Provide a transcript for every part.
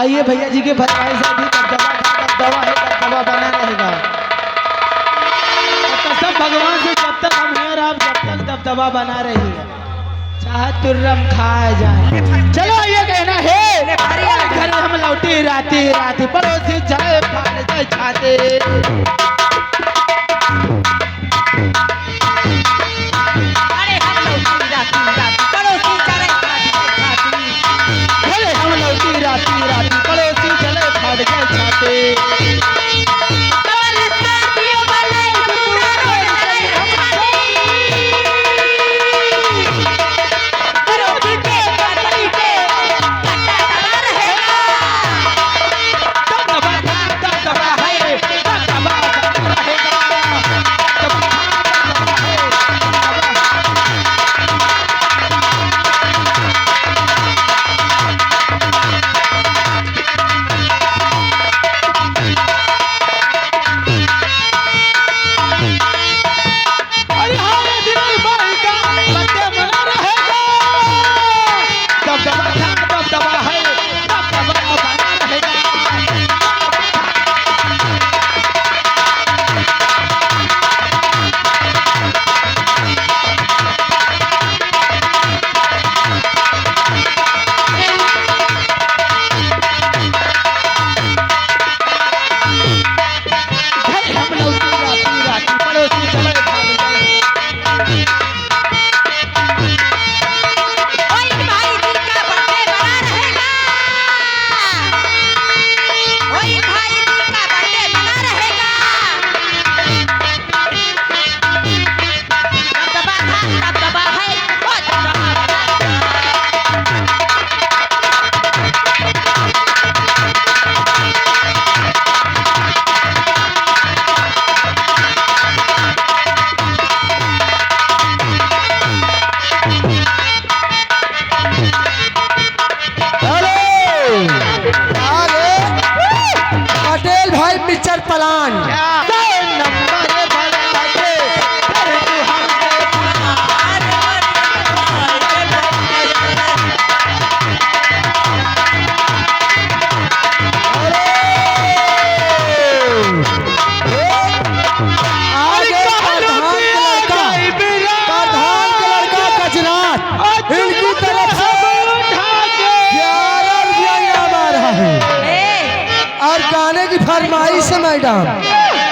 आइए भैया जी के फरमाइश से भी दबदबा है, दबदबा बना रहेगा। कसम भगवान से जब तक हम हैं आप जब तक दबदबा बना रहेगा, चाहे तुर्रम खाए जाए। चलो ये कहना है घर हम लौटी राती राती पड़ोसी जाए फाड़ जाए छाते। राती राती पड़ोसी चले फाड़ जाए छाते। पिक्चर पलान फरमाइश है मैडम,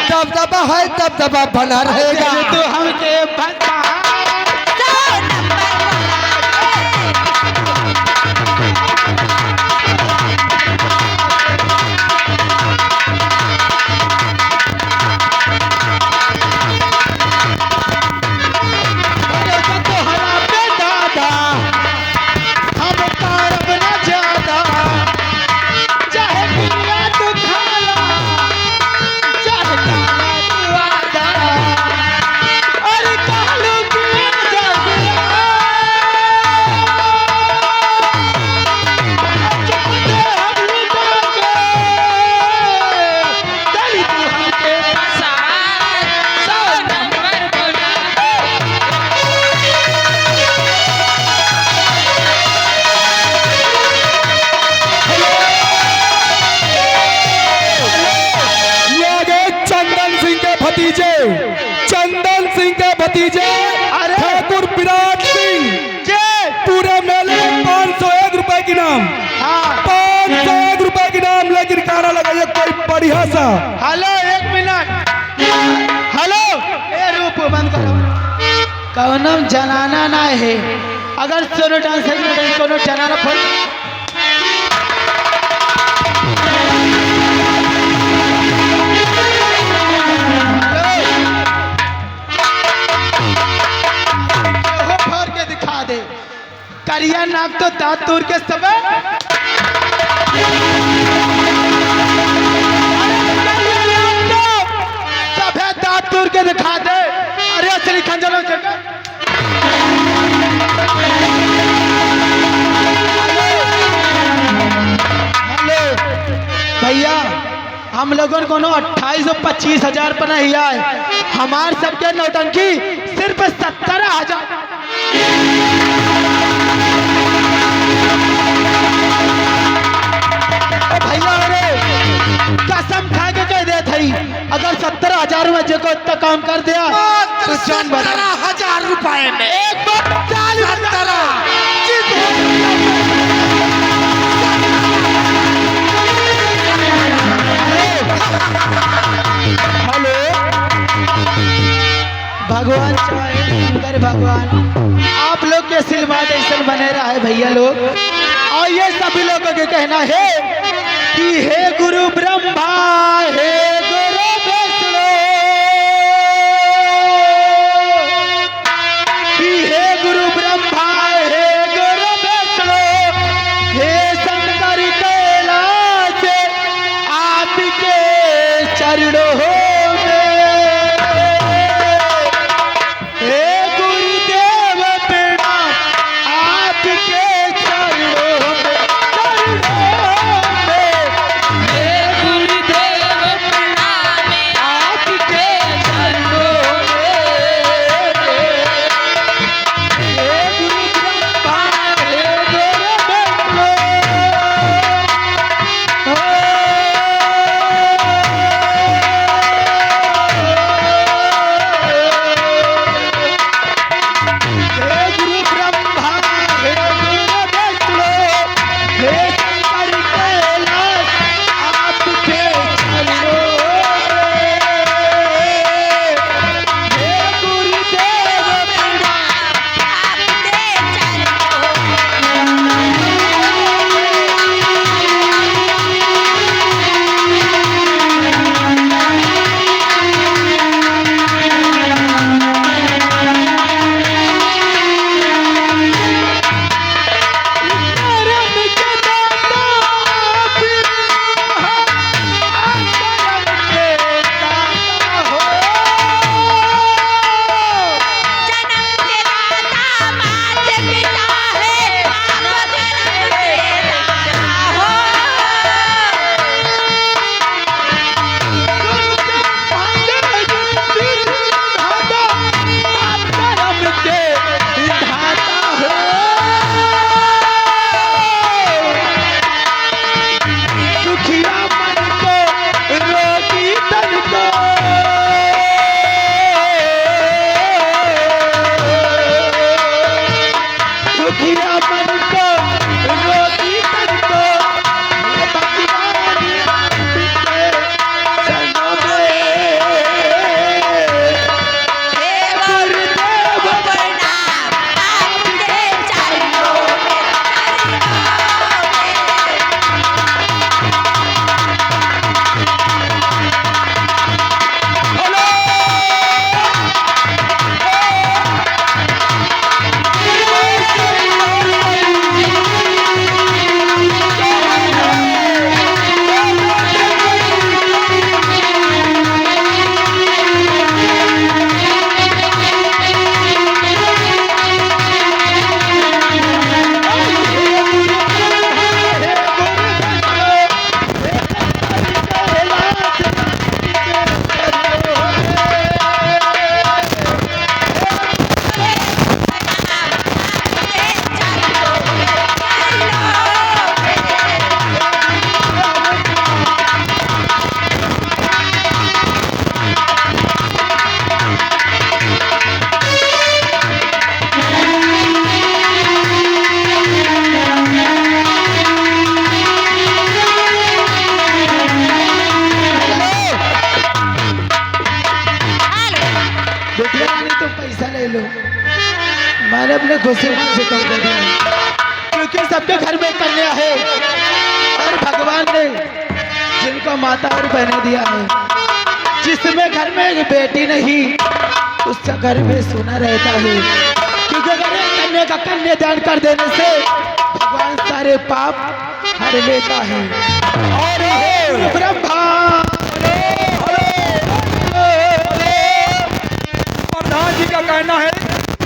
दबदबा है दबदबा बना रहेगा। तो हमके चंदन सिंह के भतीजे ठाकुर विराट सिंह पूरे मेले में 501 रुपए की नाम, 501 रुपए की नाम। लेकिन गाना लगाइए कोई बढ़िया सा। हेलो एक मिनट, हेलो ए रूप बंद करो। कौनम जनाना ना है, अगर सोनो डांस है कोनो जनाना फोन करिया नाक तो दांत तोड़ के समय सफेद दांत तोड़ के दिखा दे। अरे असली खंजरों से हेलो भैया, हम लोगों को 28 और 25,000 पर नहीं आए, हमारे सबके नौटंकी सिर्फ 17,000। भाई अगर 70,000 में जो को इतना काम कर दिया तो जान बता 17,000 रुपए में एक बार 17 हेलो भगवान चाहे सुंदर भगवान आप लोग के आशीर्वाद ऐसा बने रहा है भैया लोग। और ये सभी लोगों के कहना है कि हे गुरु ब्रह्मा हे गुरु विष्णु कि हे गुरु ब्रह्मा हे गुरु विष्णु हे शंकर कैलाश आपके चरणों मैंने अपने खुशी से कम कर दिया क्योंकि सबके घर में कन्या है और भगवान ने जिनको माता और बहने दिया है। जिसमें घर में एक बेटी नहीं उसका घर में सोना रहता है, क्योंकि अगर एक कन्या का कन्यादान कर देने से भगवान सारे पाप हर लेता है। और ब्रह्मा प्रधान जी का कहना है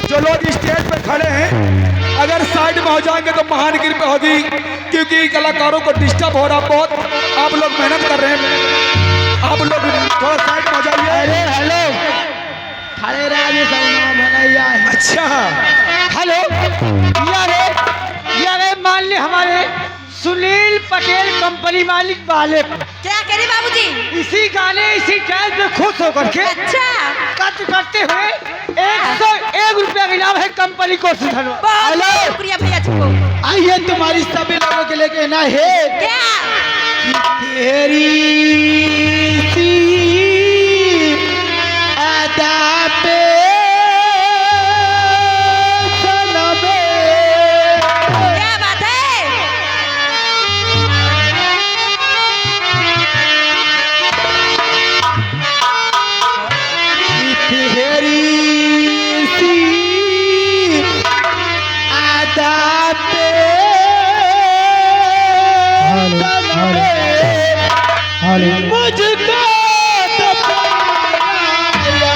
जो लोग स्टेज पे खड़े हैं अगर साइड में हो जाएंगे तो महान कृपा होगी, क्योंकि कलाकारों को डिस्टर्ब हो रहा बहुत। आप लोग मेहनत कर रहे हैं, आप लोग थोड़ा साइड में हो जाइए। अरे हेलो खड़े राजे नाम भनैया है। अच्छा हेलो यारे मान ले हमारे सुनील पटेल कंपनी मालिक वाले क्या कह जी बाबूजी? इसी गाने इसी डांस में खुश होकर के अच्छा, कट करते हुए 101 रुपया का इनाम है कंपनी को सुधरवा। बहुत शुक्रिया भैया जी को। आइए तुम्हारी सभी लोगों के लिए कहना है क्या? तेरी सी अदा पे सनमे। क्या बात है? तेरी सी अदा पे सनमे मुझको तो पाया।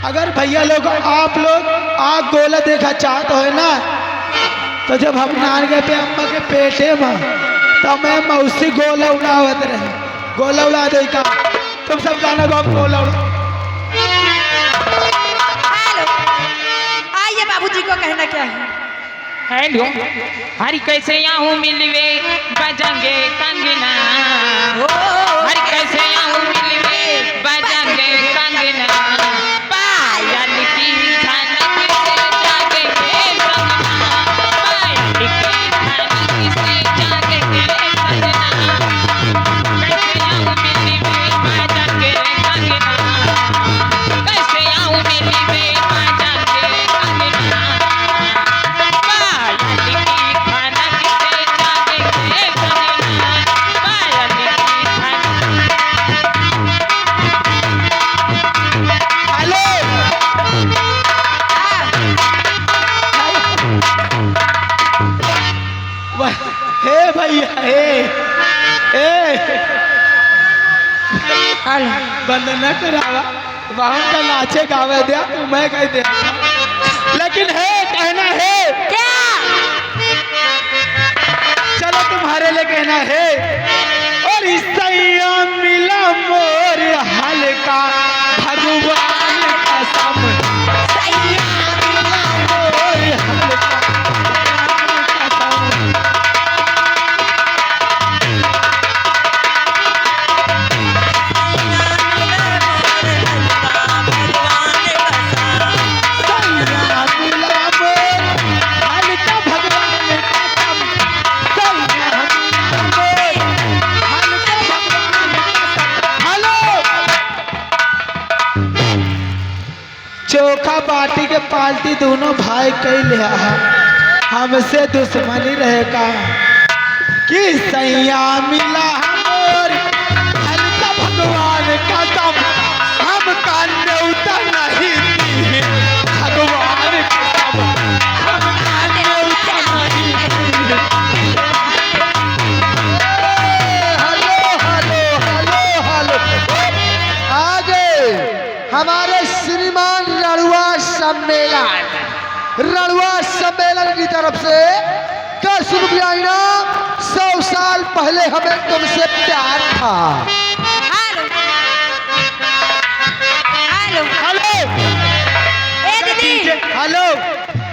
अगर भैया लोग आप लोग आग गोला देखा चाहते हो ना, तो जब हम नान गए पे अम्मा के पेटे में, तो मैं मौसी गोला उड़ावत रहे। गोला उड़ा दे का तुम सब गाना गाओ, गोला उड़ा। हेलो, आइए बाबूजी को कहना क्या है? हेलो, हरी कैसे आऊँ मिलवे बजाएंगे कंगना। हरी कैसे आऊँ मिलवे बजाएंगे कंगना। पायल की खनक से जागेंगे कंगना। पायल की खनक से जागेंगे कंगना। कैसे आऊँ मिलवे बजाएंगे कंगना। कैसे आऊँ मिलवे बजाएंगे कंगना। हे भैया वंदना करावा वहाँ का नाचे गावे दिया तो मैं कह दे, लेकिन है कहना है क्या? चलो तुम्हारे लिए कहना है। और ईसैया मिला मोर हल्का भगवान कसम। सैया मिला मोर हल्का भगवान कसम। चोखा बाटी के पाल्टी दोनों भाई कई लिया है, हमसे दुश्मनी रहेगा कि सैया मिला हमोर हल्का भगवान कसम। हम कान्ने उतर नहीं दी भगवान कसम। हम कान्ने उतर नहीं दी। Hello hello hello hello. आगे हमारे श्रीमान रणुआ सम्मेलन की तरफ से 10 रुपया इनाम। 100 साल पहले हमें तुमसे प्यार था। हेलो, हेलो, हेलो ए दीदी। हेलो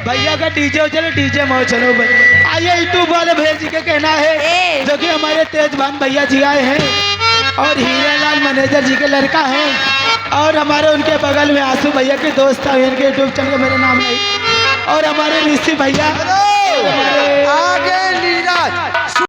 भैया का डीजे चलो, डीजे में चलो भाई। आइए यूट्यूब वाले भैया जी का कहना है, जो कि हमारे तेजभान भैया जी आए हैं और हीरालाल मैनेजर जी के लड़का है, और हमारे उनके बगल में आंसू भैया के दोस्त है, इनके यूट्यूब चैनल का मेरा नाम नहीं, और हमारे ऋषि भैया। आगे